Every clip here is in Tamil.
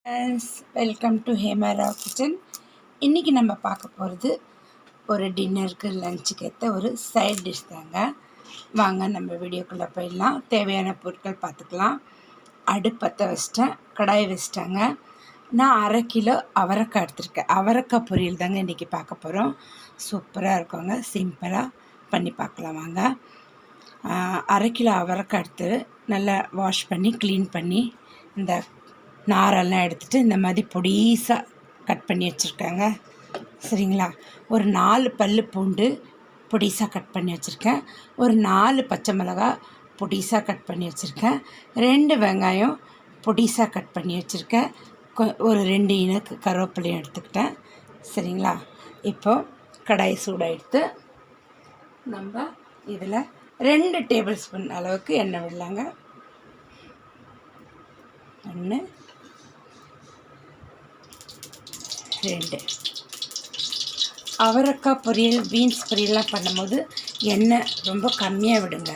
Friends, welcome to Hemara kitchen. இன்றைக்கி நம்ம பார்க்க போகிறது ஒரு டின்னருக்கு லஞ்சுக்கு ஏற்ற ஒரு சைட் டிஷ் தாங்க. வாங்க நம்ம வீடியோக்குள்ளே போயிடலாம். தேவையான பொருட்கள் பார்த்துக்கலாம். அடுப்பத்தை வச்சிட்டேன், கடாயை வச்சிட்டாங்க. நான் 1/2 கிலோ அவரைக்காய் எடுத்துருக்கேன். அவரைக்காய் பொரியல் தாங்க இன்றைக்கி பார்க்க போகிறோம். சூப்பராக இருக்குங்க. சிம்பிளாக பண்ணி பார்க்கலாம் வாங்க. 1/2 கிலோ அவரைக்காய் எடுத்து நல்லா வாஷ் பண்ணி க்ளீன் பண்ணி இந்த நாரெல்லாம் எடுத்துகிட்டு இந்த மாதிரி பொடிசாக கட் பண்ணி வச்சுருக்கேங்க. சரிங்களா? ஒரு 4 பல் பூண்டு பொடிசாக கட் பண்ணி வச்சுருக்கேன். ஒரு 4 பச்சை மிளகா பொடிசாக கட் பண்ணி வச்சுருக்கேன். 2 வெங்காயம் பொடிசாக கட் பண்ணி வச்சுருக்கேன். ஒரு 2 இனக்கு கருவேப்பிலையும் எடுத்துக்கிட்டேன். சரிங்களா? இப்போது கடாய் சூடாக நம்ம இதில் 2 டேபிள் ஸ்பூன் அளவுக்கு எண்ணெய் விடலாங்க. 1 2. அவரைக்காய் பொரியல், பீன்ஸ் பொரியல்லாம் பண்ணும்போது எண்ணெய் ரொம்ப கம்மியாக விடுங்க.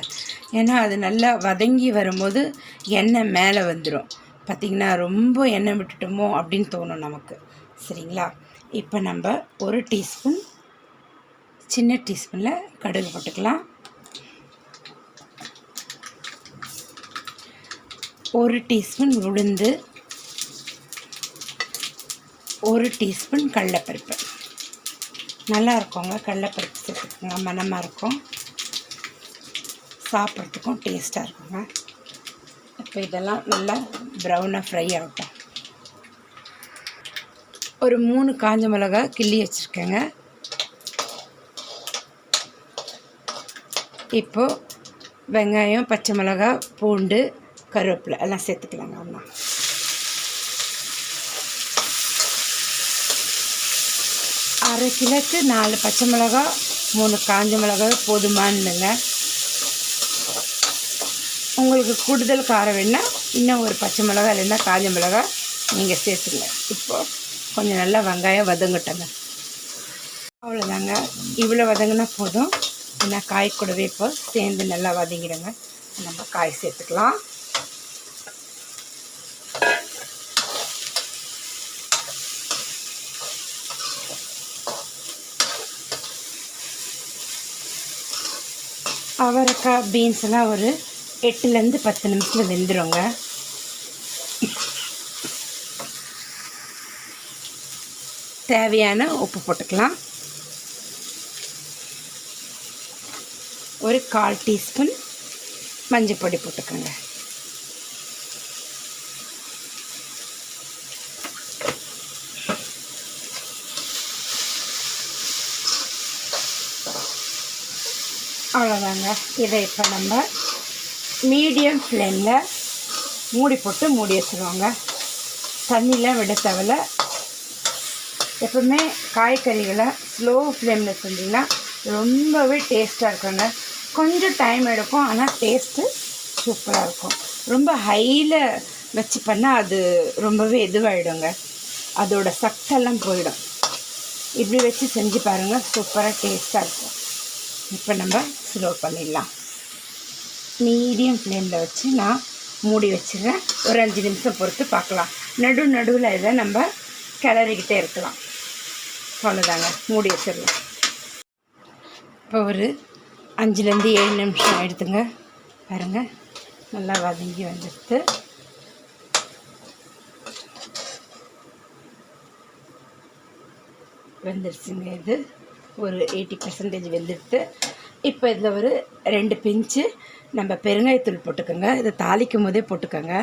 ஏன்னா அது நல்லா வதங்கி வரும்போது எண்ணெய் மேலே வந்துடும். பார்த்திங்கன்னா ரொம்ப எண்ணெய் விட்டுட்டோமோ அப்படின்னு தோணும் நமக்கு. சரிங்களா? இப்போ நம்ம 1 டீஸ்பூன், சின்ன டீஸ்பூனில் கடுகு போட்டுக்கலாம். 1 டீஸ்பூன் உளுந்து, 1 டீஸ்பூன் கடலைப்பருப்பு. நல்லா இருக்குங்க கடலைப்பருப்பு சேர்த்துக்குங்க, மணமாக இருக்கும், சாப்பிட்றதுக்கும் டேஸ்ட்டாக இருக்குங்க. இப்போ இதெல்லாம் நல்லா ப்ரௌனாக ஃப்ரை ஆகட்டும். ஒரு 3 காஞ்ச மிளகா கிள்ளி வச்சுருக்கேங்க. இப்போது வெங்காயம், பச்சை மிளகா, பூண்டு, கருவேப்பிலை எல்லாம் சேர்த்துக்கலாங்க. அம்மா 1/2 கிலோக்கு 4 பச்சை மிளகா, 3 காஞ்ச மிளகா போதுமானதில்ல. உங்களுக்கு கூடுதல் காரம் வேணால் இன்னும் ஒரு பச்சை மிளகா இல்லைன்னா காஞ்ச மிளகா நீங்கள் சேர்த்துங்க. இப்போது கொஞ்சம் நல்லா வெங்காயம் வதங்கட்டங்க. அவ்வளோதாங்க, இவ்வளோ வதங்கினா போதும். ஏன்னா காய் கூடவே இப்போ சேர்ந்து நல்லா வதங்கிடுங்க. நம்ம காய் சேர்த்துக்கலாம். அவரைக்காய், பீன்ஸ் எல்லாம் ஒரு 8லேருந்து 10 நிமிஷத்தில் வெந்துடுங்க. தேவையான உப்பு போட்டுக்கலாம். ஒரு 1/4 டீஸ்பூன் மஞ்சள் பொடி போட்டுக்கோங்க. அவ்வளோதாங்க. இதை இப்போ நம்ம மீடியம் ஃப்ளேமில் மூடி போட்டு மூடி வச்சுருவாங்க. தண்ணியில் விட தேவையில்ல. எப்பவுமே காய்கறிகளை ஸ்லோ ஃப்ளேமில் செஞ்சிங்கன்னா ரொம்பவே டேஸ்ட்டாக இருக்குங்க. கொஞ்சம் டைம் எடுக்கும், ஆனால் டேஸ்ட்டு சூப்பராக இருக்கும். ரொம்ப ஹையில் வச்சு பண்ணால் அது ரொம்பவே இதுவாகிடுங்க, அதோட சத்தெல்லாம் போயிடும். இப்படி வச்சு செஞ்சு பாருங்கள், சூப்பராக டேஸ்ட்டாக இருக்கும். இப்போ நம்ம ஸ்லோ பண்ணிடலாம். மீடியம் ஃப்ளேமில் வச்சு நான் மூடி வச்சுருக்கேன். ஒரு 5 நிமிஷம் பொறுத்து பார்க்கலாம். நடுவில் இதை நம்ம கிளறிக்கிட்டே இருக்கலாம். அவ்வளோதாங்க, மூடி வச்சிடலாம். இப்போ ஒரு 5லேருந்து 7 நிமிஷம் எடுத்துங்க. பாருங்கள், நல்லா வதங்கி வந்துடுது. வெந்துடுச்சுங்க. இது ஒரு 80% வெந்துடுத்து. இப்போ இதில் ஒரு 2 பிஞ்சு நம்ம பெருங்காயத்தூள் போட்டுக்கோங்க. இதை தாளிக்கும் போதே போட்டுக்கோங்க,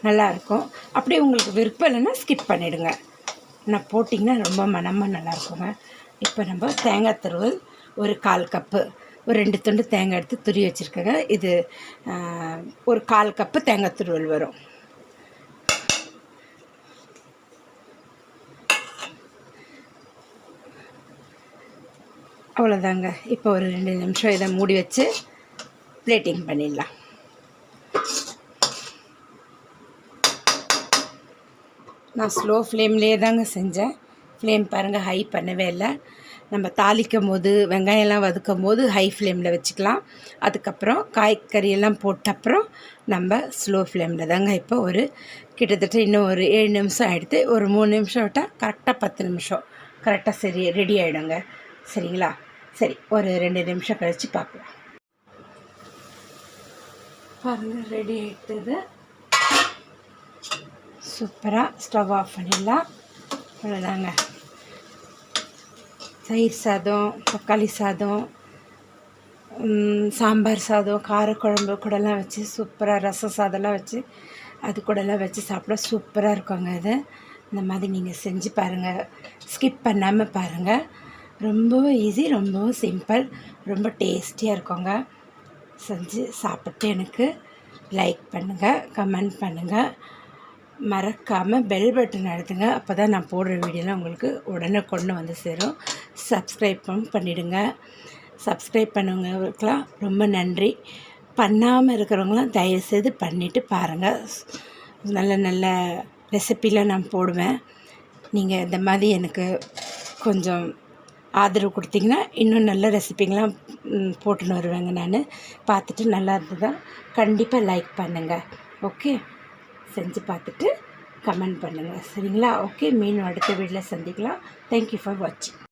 நல்லாயிருக்கும். அப்படியே உங்களுக்கு விருப்பம் இல்லைன்னா ஸ்கிப் பண்ணிவிடுங்க. நான் போட்டிங்கன்னா ரொம்ப மணமாக நல்லாயிருக்குங்க. இப்போ நம்ம தேங்காய் துருவல் ஒரு 1/4 கப்பு, ஒரு 2 துண்டு தேங்காய் எடுத்து துருவி வச்சுருக்கேங்க. இது ஒரு 1/4 கப்பு தேங்காய் துருவல் வரும். அவ்வளோதாங்க. இப்போ ஒரு 2 நிமிஷம் இதை மூடி வச்சு பிளேட்டிங் பண்ணிடலாம். நான் ஸ்லோ ஃப்ளேம்லேயே தாங்க செஞ்சேன். ஃப்ளேம் பாருங்கள், ஹை பண்ணவே இல்லை. நம்ம தாளிக்கும் போது வெங்காயம்லாம் வதக்கும் போது ஹை ஃப்ளேமில் வச்சுக்கலாம். அதுக்கப்புறம் காய்கறியெல்லாம் போட்ட அப்புறம் நம்ம ஸ்லோ ஃப்ளேமில் தாங்க. இப்போ ஒரு கிட்டத்தட்ட இன்னும் ஒரு 7 நிமிஷம் ஆகிடுது. ஒரு 3 நிமிஷம் விட்டால் கரெக்டாக 10 நிமிஷம் கரெக்டாக சரி ரெடி ஆகிடுங்க. சரிங்களா? சரி, ஒரு 2 நிமிஷம் கழித்து பார்க்கலாம். பாருங்கள், ரெடி ஆகிடுது. சூப்பராக ஸ்டவ் ஆஃப் பண்ணிடலாம். அவ்வளோதாங்க. தயிர் சாதம், தக்காளி சாதம், சாம்பார் சாதம், காரக்குழம்பு கூடலாம் வச்சு சூப்பராக, ரசம் சாதம்லாம் வச்சு அது கூடலாம் வச்சு சாப்பிட சூப்பராக இருக்குங்க. இது இந்த மாதிரி நீங்கள் செஞ்சு பாருங்கள், ஸ்கிப் பண்ணாமல் பாருங்கள். ரொம்பவும் ஈஸி, ரொம்பவும் சிம்பிள், ரொம்ப டேஸ்டியாக இருக்குங்க. செஞ்சு சாப்பிட்டு எனக்கு லைக் பண்ணுங்கள், கமெண்ட் பண்ணுங்கள். மறக்காமல் பெல் பட்டன் அழுத்துங்க. அப்போ தான் நான் போடுற வீடியோலாம் உங்களுக்கு உடனே கொண்டு வந்து சேரும். சப்ஸ்கிரைப் பண்ணிவிடுங்க. சப்ஸ்கிரைப் பண்ணவங்களுக்கெலாம் ரொம்ப நன்றி. பண்ணாமல் இருக்கிறவங்களாம் தயவுசெய்து பண்ணிவிட்டு பாருங்கள். நல்ல நல்ல ரெசிப்பிலாம் நான் போடுவேன். நீங்கள் இந்த மாதிரி எனக்கு கொஞ்சம் ஆதரவு கொடுத்தீங்கன்னா இன்னும் நல்ல ரெசிப்பிங்கெலாம் போட்டுன்னு வருவேங்க. நான் பார்த்துட்டு நல்லா இருந்ததா கண்டிப்பாக லைக் பண்ணுங்கள். ஓகே, செஞ்சு பார்த்துட்டு கமெண்ட் பண்ணுங்கள். சரிங்களா? ஓகே, மீண்டும் அடுத்த வீடியோவில் சந்திக்கலாம். தேங்க்யூ ஃபார் வாட்சிங்.